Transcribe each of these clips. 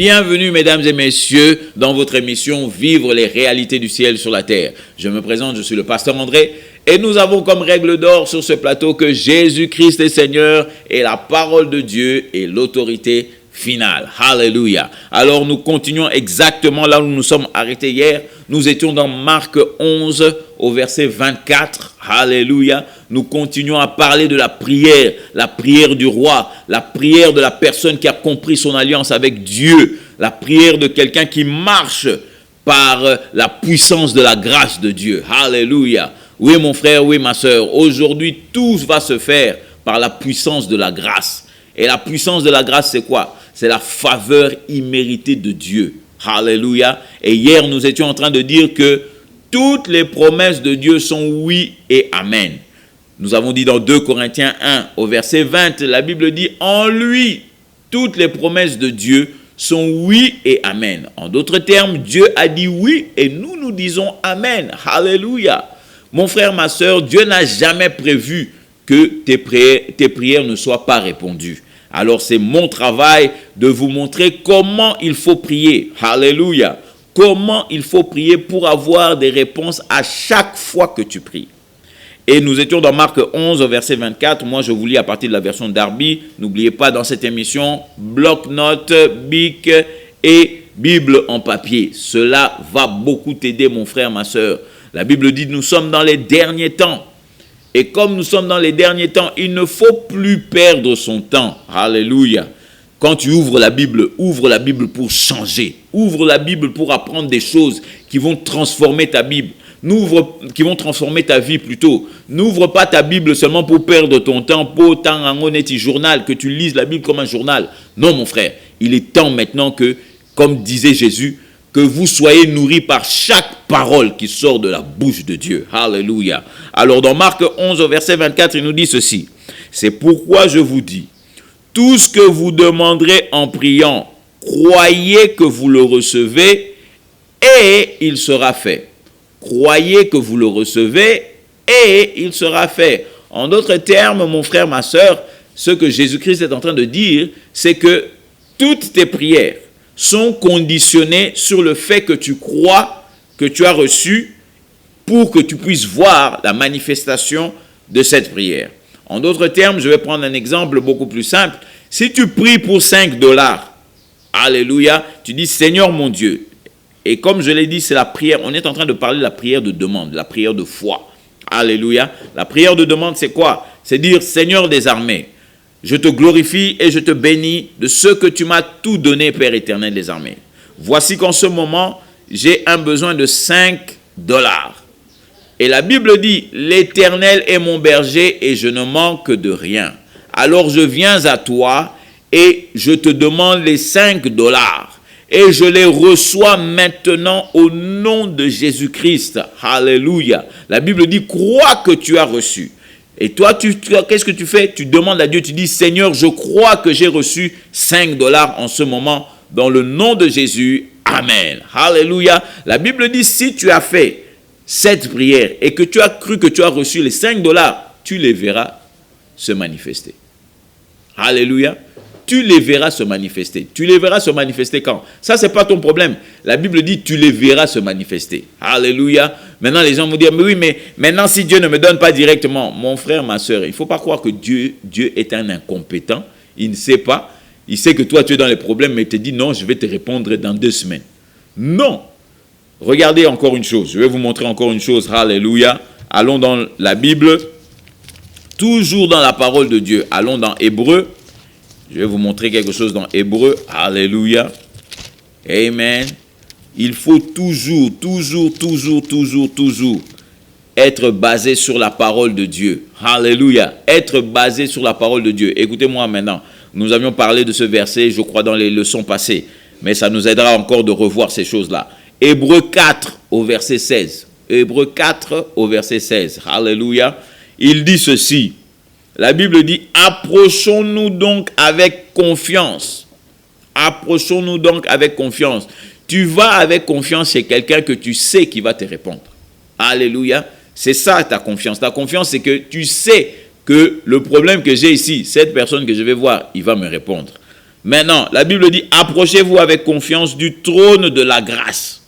Bienvenue mesdames et messieurs dans votre émission Vivre les réalités du ciel sur la terre. Je me présente, je suis le pasteur André et nous avons comme règle d'or sur ce plateau que Jésus-Christ est Seigneur et la parole de Dieu est l'autorité finale. Alléluia. Alors nous continuons exactement là où nous nous sommes arrêtés hier. Nous étions dans Marc 11 au verset 24. Alléluia. Nous continuons à parler de la prière du roi, la prière de la personne qui a compris son alliance avec Dieu, la prière de quelqu'un qui marche par la puissance de la grâce de Dieu. Alléluia. Oui mon frère, oui ma soeur, aujourd'hui tout va se faire par la puissance de la grâce. Et la puissance de la grâce c'est quoi? C'est la faveur imméritée de Dieu. Alléluia. Et hier nous étions en train de dire que toutes les promesses de Dieu sont oui et amen. Nous avons dit dans 2 Corinthiens 1 au verset 20, la Bible dit « En lui, toutes les promesses de Dieu sont oui et amen ». En d'autres termes, Dieu a dit oui et nous disons amen. Alléluia. Mon frère, ma soeur, Dieu n'a jamais prévu que tes prières ne soient pas répondues. Alors c'est mon travail de vous montrer comment il faut prier. Alléluia. Comment il faut prier pour avoir des réponses à chaque fois que tu pries. Et nous étions dans Marc 11, verset 24. Moi, je vous lis à partir de la version Darby. N'oubliez pas, dans cette émission, bloc-notes, bic et Bible en papier. Cela va beaucoup t'aider, mon frère, ma soeur. La Bible dit, nous sommes dans les derniers temps. Et comme nous sommes dans les derniers temps, il ne faut plus perdre son temps. Alléluia. Quand tu ouvre la Bible pour changer. Ouvre la Bible pour apprendre des choses qui vont transformer ta Bible. Qui vont transformer ta vie plutôt. N'ouvre pas ta Bible seulement pour perdre ton temps, pour tant en honnête journal, que tu lises la Bible comme un journal. Non mon frère, il est temps maintenant que, comme disait Jésus, que vous soyez nourris par chaque parole qui sort de la bouche de Dieu. Alléluia. Alors dans Marc 11 verset 24, il nous dit ceci. C'est pourquoi je vous dis, tout ce que vous demanderez en priant, croyez que vous le recevez et il sera fait. Croyez que vous le recevez et il sera fait. En d'autres termes, mon frère, ma soeur, ce que Jésus-Christ est en train de dire, c'est que toutes tes prières sont conditionnées sur le fait que tu crois que tu as reçu pour que tu puisses voir la manifestation de cette prière. En d'autres termes, je vais prendre un exemple beaucoup plus simple. Si tu pries pour $5, alléluia, tu dis Seigneur mon Dieu, et comme je l'ai dit, c'est la prière, on est en train de parler de la prière de demande, la prière de foi. Alléluia. La prière de demande, c'est quoi? C'est dire, Seigneur des armées, je te glorifie et je te bénis de ce que tu m'as tout donné, Père éternel des armées. Voici qu'en ce moment, j'ai un besoin de $5. Et la Bible dit, l'Éternel est mon berger et je ne manque de rien. Alors je viens à toi et je te demande les $5. Et je les reçois maintenant au nom de Jésus-Christ. Alléluia. La Bible dit, crois que tu as reçu. Et toi, qu'est-ce que tu fais? Tu demandes à Dieu, tu dis, Seigneur, je crois que j'ai reçu $5 en ce moment, dans le nom de Jésus. Amen. Alléluia. La Bible dit, si tu as fait cette prière et que tu as cru que tu as reçu les $5, tu les verras se manifester. Alléluia. Tu les verras se manifester. Tu les verras se manifester quand? Ça, ce n'est pas ton problème. La Bible dit, tu les verras se manifester. Alléluia. Maintenant, les gens vont dire, mais oui, mais maintenant, si Dieu ne me donne pas directement, mon frère, ma soeur, il ne faut pas croire que Dieu est un incompétent. Il ne sait pas. Il sait que toi, tu es dans les problèmes, mais il te dit, non, je vais te répondre dans 2 semaines. Non. Regardez encore une chose. Je vais vous montrer encore une chose. Alléluia. Allons dans la Bible. Toujours dans la parole de Dieu. Allons dans Hébreux. Je vais vous montrer quelque chose dans Hébreux. Alléluia. Amen. Il faut toujours être basé sur la parole de Dieu. Alléluia. Être basé sur la parole de Dieu. Écoutez-moi maintenant. Nous avions parlé de ce verset, je crois, dans les leçons passées. Mais ça nous aidera encore de revoir ces choses-là. Hébreux 4 au verset 16. Hébreux 4 au verset 16. Alléluia. Il dit ceci. La Bible dit, approchons-nous donc avec confiance. Approchons-nous donc avec confiance. Tu vas avec confiance chez quelqu'un que tu sais qui va te répondre. Alléluia. C'est ça ta confiance. Ta confiance, c'est que tu sais que le problème que j'ai ici, cette personne que je vais voir, il va me répondre. Maintenant, la Bible dit, approchez-vous avec confiance du trône de la grâce.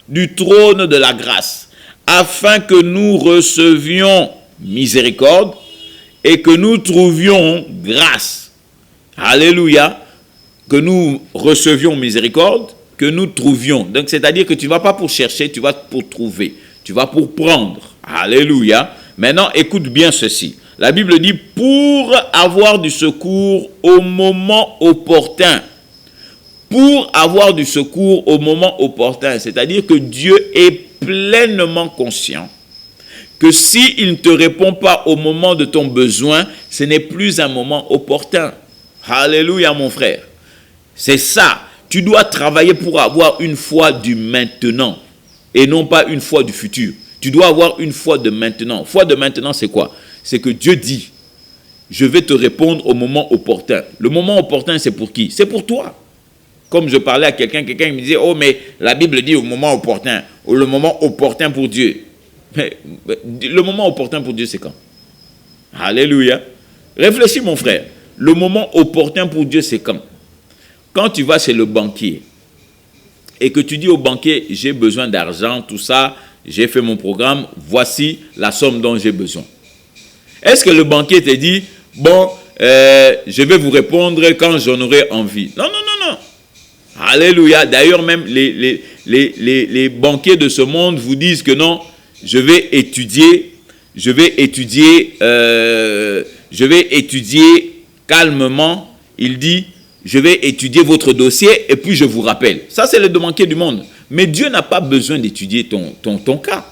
Du trône de la grâce. Afin que nous recevions miséricorde et que nous trouvions grâce. Alléluia. Que nous recevions miséricorde, que nous trouvions. Donc, c'est-à-dire que tu ne vas pas pour chercher, tu vas pour trouver. Tu vas pour prendre. Alléluia. Maintenant, écoute bien ceci. La Bible dit, pour avoir du secours au moment opportun. Pour avoir du secours au moment opportun. C'est-à-dire que Dieu est pleinement conscient que s'il ne te répond pas au moment de ton besoin, ce n'est plus un moment opportun. Alléluia, mon frère. C'est ça. Tu dois travailler pour avoir une foi du maintenant et non pas une foi du futur. Tu dois avoir une foi de maintenant. Foi de maintenant, c'est quoi? C'est que Dieu dit, je vais te répondre au moment opportun. Le moment opportun, c'est pour qui? C'est pour toi. Comme je parlais à quelqu'un me disait, oh, mais la Bible dit au moment opportun, ou le moment opportun pour Dieu. Mais le moment opportun pour Dieu, c'est quand? Alléluia. Réfléchis, mon frère. Le moment opportun pour Dieu, c'est quand? Quand tu vas chez le banquier et que tu dis au banquier, j'ai besoin d'argent, tout ça, j'ai fait mon programme, voici la somme dont j'ai besoin. Est-ce que le banquier te dit, bon, je vais vous répondre quand j'en aurai envie? Non, non, non, non. Alléluia. D'ailleurs, même les banquiers de ce monde vous disent que non, je vais étudier calmement. Il dit, je vais étudier votre dossier et puis je vous rappelle. Ça, c'est le banquier du monde. Mais Dieu n'a pas besoin d'étudier ton cas.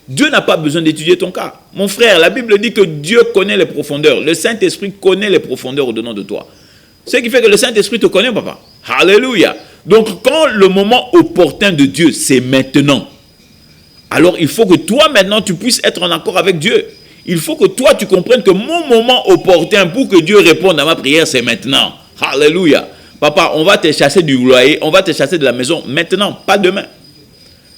Dieu n'a pas besoin d'étudier ton cas. Mon frère, la Bible dit que Dieu connaît les profondeurs. Le Saint-Esprit connaît les profondeurs au-dedans de toi. Ce qui fait que le Saint-Esprit te connaît, papa. Alléluia. Donc, quand le moment opportun de Dieu, c'est maintenant, alors il faut que toi, maintenant, tu puisses être en accord avec Dieu. Il faut que toi, tu comprennes que mon moment opportun pour que Dieu réponde à ma prière, c'est maintenant. Alléluia. Papa, on va te chasser du loyer, on va te chasser de la maison maintenant, pas demain.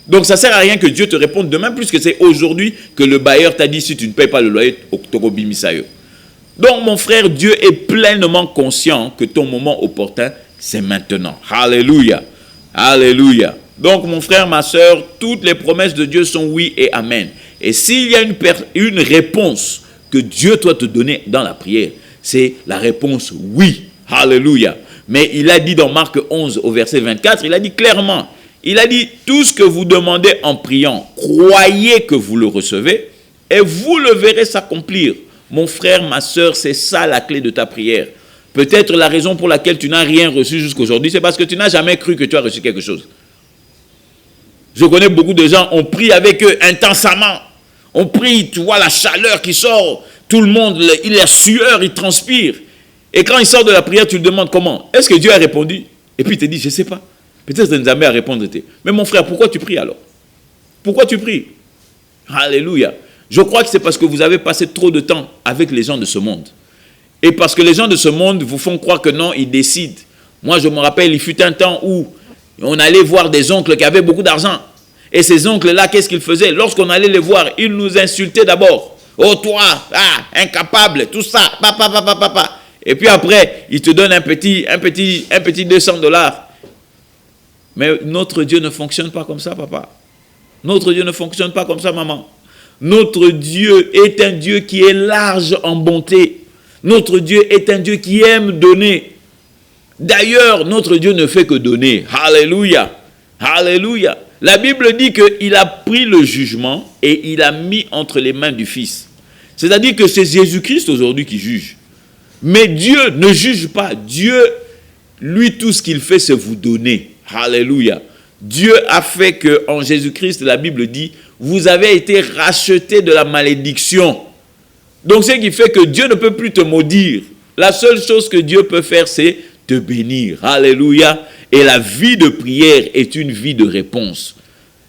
Donc, ça ne sert à rien que Dieu te réponde demain, puisque c'est aujourd'hui que le bailleur t'a dit, si tu ne payes pas le loyer, donc, mon frère, Dieu est pleinement conscient que ton moment opportun, c'est maintenant. Alléluia. Alléluia. Donc, mon frère, ma soeur, toutes les promesses de Dieu sont oui et amen. Et s'il y a une réponse que Dieu doit te donner dans la prière, c'est la réponse oui. Alléluia. Mais il a dit dans Marc 11 au verset 24, il a dit clairement, il a dit, tout ce que vous demandez en priant, croyez que vous le recevez et vous le verrez s'accomplir. Mon frère, ma soeur, c'est ça la clé de ta prière. Peut-être la raison pour laquelle tu n'as rien reçu jusqu'aujourd'hui, c'est parce que tu n'as jamais cru que tu as reçu quelque chose. Je connais beaucoup de gens, on prie avec eux intensément. On prie, tu vois la chaleur qui sort, tout le monde, il est sueur, il transpire. Et quand il sort de la prière, tu lui demandes comment? Est-ce que Dieu a répondu? Et puis il te dit, je ne sais pas. Peut-être que tu n'as jamais à répondre. Mais mon frère, pourquoi tu pries alors? Pourquoi tu pries? Alléluia. Je crois que c'est parce que vous avez passé trop de temps avec les gens de ce monde. Et parce que les gens de ce monde vous font croire que non, ils décident. Moi, je me rappelle, il fut un temps où on allait voir des oncles qui avaient beaucoup d'argent. Et ces oncles-là, qu'est-ce qu'ils faisaient? Lorsqu'on allait les voir, ils nous insultaient d'abord. Oh toi, incapable, tout ça, papa. Et puis après, ils te donnent un petit $200. Mais notre Dieu ne fonctionne pas comme ça, papa. Notre Dieu ne fonctionne pas comme ça, maman. Notre Dieu est un Dieu qui est large en bonté. Notre Dieu est un Dieu qui aime donner. D'ailleurs, notre Dieu ne fait que donner. Alléluia. Alléluia. La Bible dit qu'il a pris le jugement et il a mis entre les mains du Fils. C'est-à-dire que c'est Jésus-Christ aujourd'hui qui juge. Mais Dieu ne juge pas. Dieu, lui, tout ce qu'il fait, c'est vous donner. Alléluia. Dieu a fait qu'en Jésus-Christ, la Bible dit, vous avez été rachetés de la malédiction. Donc, ce qui fait que Dieu ne peut plus te maudire. La seule chose que Dieu peut faire, c'est te bénir. Alléluia. Et la vie de prière est une vie de réponse.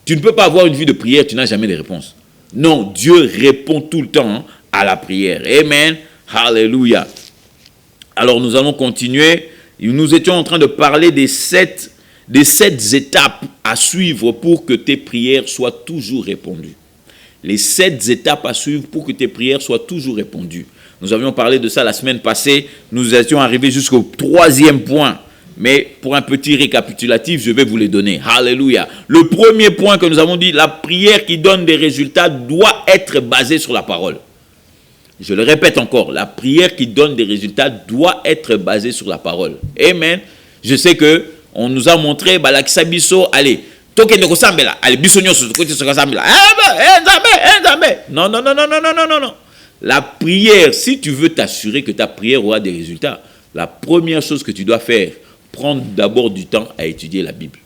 Tu ne peux pas avoir une vie de prière, tu n'as jamais de réponse. Non, Dieu répond tout le temps à la prière. Amen. Alléluia. Alors, nous allons continuer. Nous étions en train de parler des sept étapes à suivre pour que tes prières soient toujours répondues. Les 7 étapes à suivre pour que tes prières soient toujours répondues. Nous avions parlé de ça la semaine passée. Nous étions arrivés jusqu'au 3e point. Mais pour un petit récapitulatif, je vais vous les donner. Alléluia. Le premier point que nous avons dit, la prière qui donne des résultats doit être basée sur la parole. Je le répète encore, la prière qui donne des résultats doit être basée sur la parole. Amen. Je sais que on nous a montré, l'aksabiso, allez, toke ne kosambela, allez, bisonyo sur côté sur kosambela. Non, non, non, non, non, non, non, non, non. La prière, si tu veux t'assurer que ta prière aura des résultats, la première chose que tu dois faire, prendre d'abord du temps à étudier la Bible.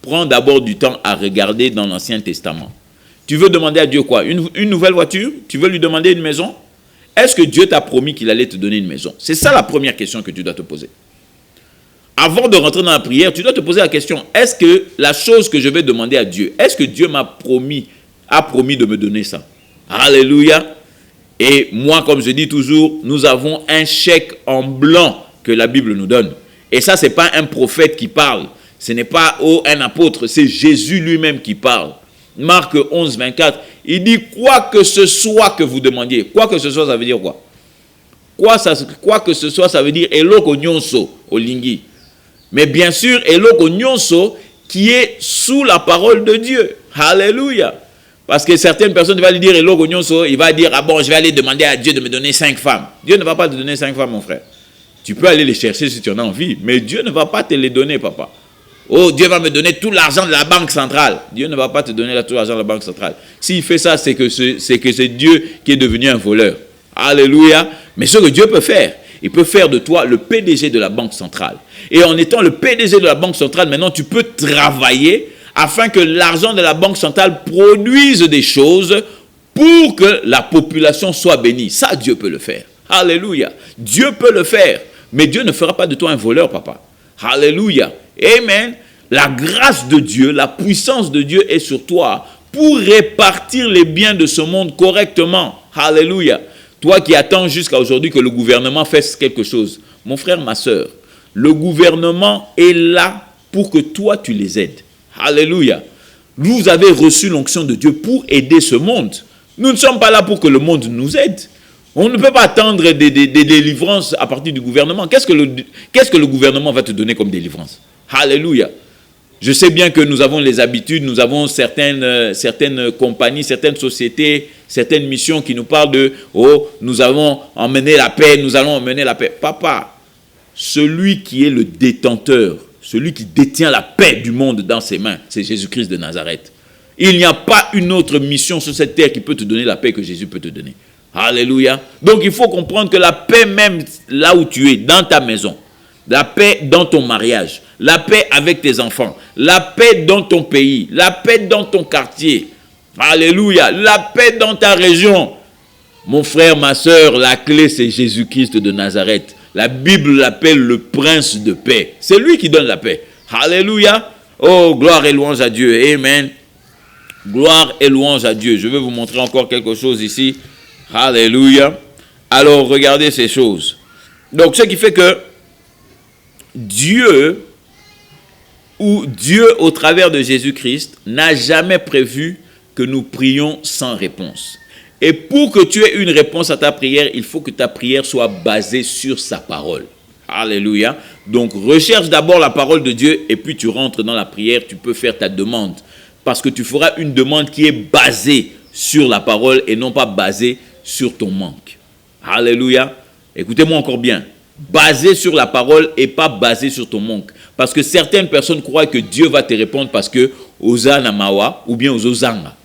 Prends d'abord du temps à regarder dans l'Ancien Testament. Tu veux demander à Dieu quoi? Une nouvelle voiture? Tu veux lui demander une maison? Est-ce que Dieu t'a promis qu'il allait te donner une maison? C'est ça la première question que tu dois te poser. Avant de rentrer dans la prière, tu dois te poser la question, est-ce que la chose que je vais demander à Dieu, est-ce que Dieu a promis de me donner ça? Alléluia. Et moi, comme je dis toujours, nous avons un chèque en blanc que la Bible nous donne. Et ça, ce n'est pas un prophète qui parle. Ce n'est pas un apôtre, c'est Jésus lui-même qui parle. Marc 11, 24, il dit quoi que ce soit que vous demandiez. Quoi que ce soit, ça veut dire quoi? Quoi que ce soit, ça veut dire eloko nyonso au lingui. Mais bien sûr, eloko nyonso qui est sous la parole de Dieu. Alléluia. Parce que certaines personnes vont lui dire eloko nyonso, il va dire ah bon, je vais aller demander à Dieu de me donner 5 femmes. Dieu ne va pas te donner 5 femmes, mon frère. Tu peux aller les chercher si tu en as envie, mais Dieu ne va pas te les donner, papa. Oh, Dieu va me donner tout l'argent de la banque centrale. Dieu ne va pas te donner tout l'argent de la banque centrale. S'il fait ça, c'est que c'est Dieu qui est devenu un voleur. Alléluia. Mais ce que Dieu peut faire, il peut faire de toi le PDG de la banque centrale. Et en étant le PDG de la banque centrale, maintenant, tu peux travailler afin que l'argent de la banque centrale produise des choses pour que la population soit bénie. Ça, Dieu peut le faire. Alléluia. Dieu peut le faire. Mais Dieu ne fera pas de toi un voleur, papa. Alléluia. Amen. La grâce de Dieu, la puissance de Dieu est sur toi pour répartir les biens de ce monde correctement. Alléluia. Toi qui attends jusqu'à aujourd'hui que le gouvernement fasse quelque chose. Mon frère, ma soeur, le gouvernement est là pour que toi tu les aides. Alléluia. Vous avez reçu l'onction de Dieu pour aider ce monde. Nous ne sommes pas là pour que le monde nous aide. On ne peut pas attendre des délivrances à partir du gouvernement. Qu'est-ce que le gouvernement va te donner comme délivrance? Alléluia. Je sais bien que nous avons les habitudes, nous avons certaines compagnies, certaines sociétés, certaines missions qui nous parlent de « Oh, nous allons emmener la paix, nous allons emmener la paix ». Papa, celui qui est le détenteur, celui qui détient la paix du monde dans ses mains, c'est Jésus-Christ de Nazareth. Il n'y a pas une autre mission sur cette terre qui peut te donner la paix que Jésus peut te donner. Alléluia. Donc il faut comprendre que la paix même là où tu es, dans ta maison, la paix dans ton mariage, la paix avec tes enfants, la paix dans ton pays, la paix dans ton quartier, alléluia, la paix dans ta région. Mon frère, ma soeur, la clé c'est Jésus-Christ de Nazareth. La Bible l'appelle le prince de paix. C'est lui qui donne la paix. Alléluia. Oh, gloire et louange à Dieu. Amen. Gloire et louange à Dieu. Je vais vous montrer encore quelque chose ici. Alléluia. Alors, regardez ces choses. Donc, ce qui fait que Dieu, au travers de Jésus-Christ, n'a jamais prévu que nous prions sans réponse. Et pour que tu aies une réponse à ta prière, il faut que ta prière soit basée sur sa parole. Alléluia. Donc, recherche d'abord la parole de Dieu et puis tu rentres dans la prière, tu peux faire ta demande. Parce que tu feras une demande qui est basée sur la parole et non pas basée sur ton manque. Alléluia. Écoutez-moi encore bien. Basé sur la parole et pas basé sur ton manque. Parce que certaines personnes croient que Dieu va te répondre parce que Osana Mawa ou bien Ozanga.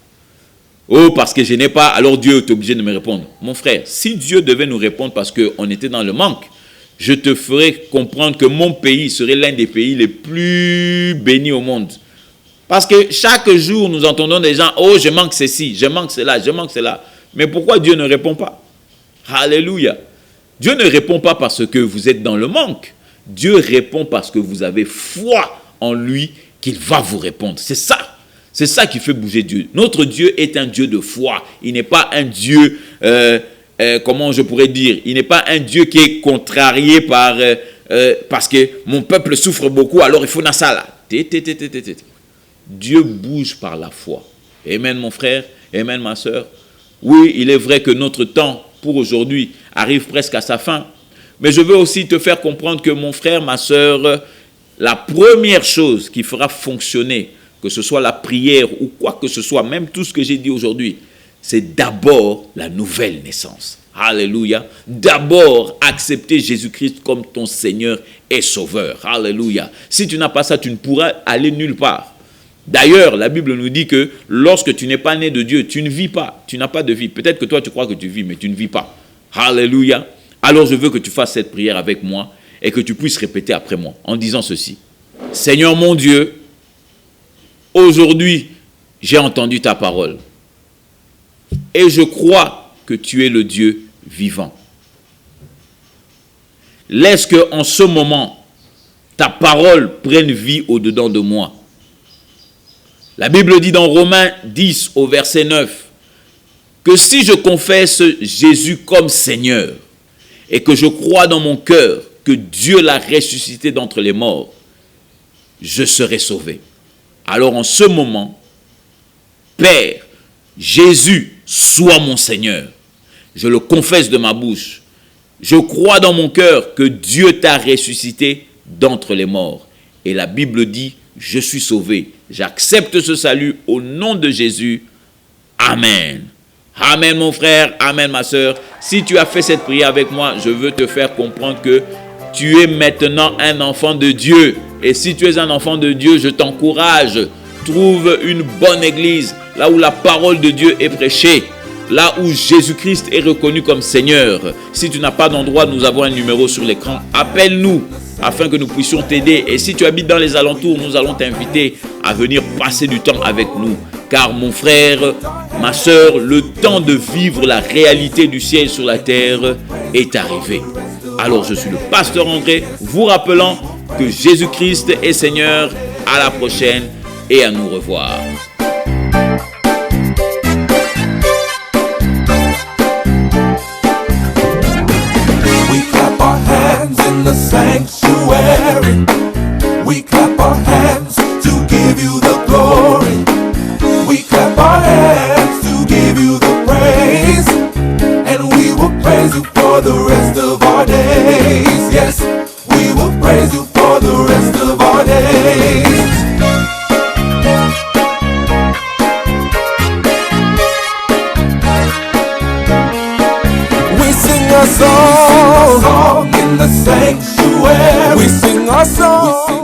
Oh, parce que je n'ai pas, alors Dieu est obligé de me répondre. Mon frère, si Dieu devait nous répondre parce qu'on était dans le manque, je te ferais comprendre que mon pays serait l'un des pays les plus bénis au monde. Parce que chaque jour, nous entendons des gens, oh, je manque ceci, je manque cela, je manque cela. Mais pourquoi Dieu ne répond pas? Alléluia. Dieu ne répond pas parce que vous êtes dans le manque. Dieu répond parce que vous avez foi en lui qu'il va vous répondre. C'est ça. C'est ça qui fait bouger Dieu. Notre Dieu est un Dieu de foi. Il n'est pas un Dieu, comment je pourrais dire, il n'est pas un Dieu qui est contrarié par, parce que mon peuple souffre beaucoup, alors il faut na ça là. Dieu bouge par la foi. Amen mon frère, amen ma soeur. Oui, il est vrai que notre temps pour aujourd'hui arrive presque à sa fin. Mais je veux aussi te faire comprendre que mon frère, ma soeur, la première chose qui fera fonctionner, que ce soit la prière ou quoi que ce soit, même tout ce que j'ai dit aujourd'hui, c'est d'abord la nouvelle naissance. Alléluia. D'abord, accepter Jésus-Christ comme ton Seigneur et Sauveur. Alléluia. Si tu n'as pas ça, tu ne pourras aller nulle part. D'ailleurs, la Bible nous dit que lorsque tu n'es pas né de Dieu, tu ne vis pas. Tu n'as pas de vie. Peut-être que toi, tu crois que tu vis, mais tu ne vis pas. Alléluia. Alors, je veux que tu fasses cette prière avec moi et que tu puisses répéter après moi en disant ceci. Seigneur mon Dieu, aujourd'hui, j'ai entendu ta parole et je crois que tu es le Dieu vivant. Laisse qu'en ce moment, ta parole prenne vie au-dedans de moi. La Bible dit dans Romains 10 au verset 9 que si je confesse Jésus comme Seigneur et que je crois dans mon cœur que Dieu l'a ressuscité d'entre les morts, je serai sauvé. Alors en ce moment, Père, Jésus, sois mon Seigneur. Je le confesse de ma bouche. Je crois dans mon cœur que Dieu t'a ressuscité d'entre les morts. Et la Bible dit, je suis sauvé. J'accepte ce salut au nom de Jésus. Amen. Amen mon frère, amen ma soeur. Si tu as fait cette prière avec moi, je veux te faire comprendre que tu es maintenant un enfant de Dieu. Et si tu es un enfant de Dieu, je t'encourage. Trouve une bonne église, là où la parole de Dieu est prêchée, là où Jésus-Christ est reconnu comme Seigneur. Si tu n'as pas d'endroit, nous avons un numéro sur l'écran. Appelle-nous afin que nous puissions t'aider. Et si tu habites dans les alentours, nous allons t'inviter à venir passer du temps avec nous. Car mon frère, ma soeur, le temps de vivre la réalité du ciel sur la terre est arrivé. Alors je suis le pasteur André, vous rappelant que Jésus-Christ est Seigneur. À la prochaine et à nous revoir. We clap our hands in the sanctuary. We clap our hands to give you the glory. We clap our hands to give you the praise. And we will praise you for the rest of our days. Yes, we will praise you for the rest of our days. We sing a song in the sanctuary. We sing a song.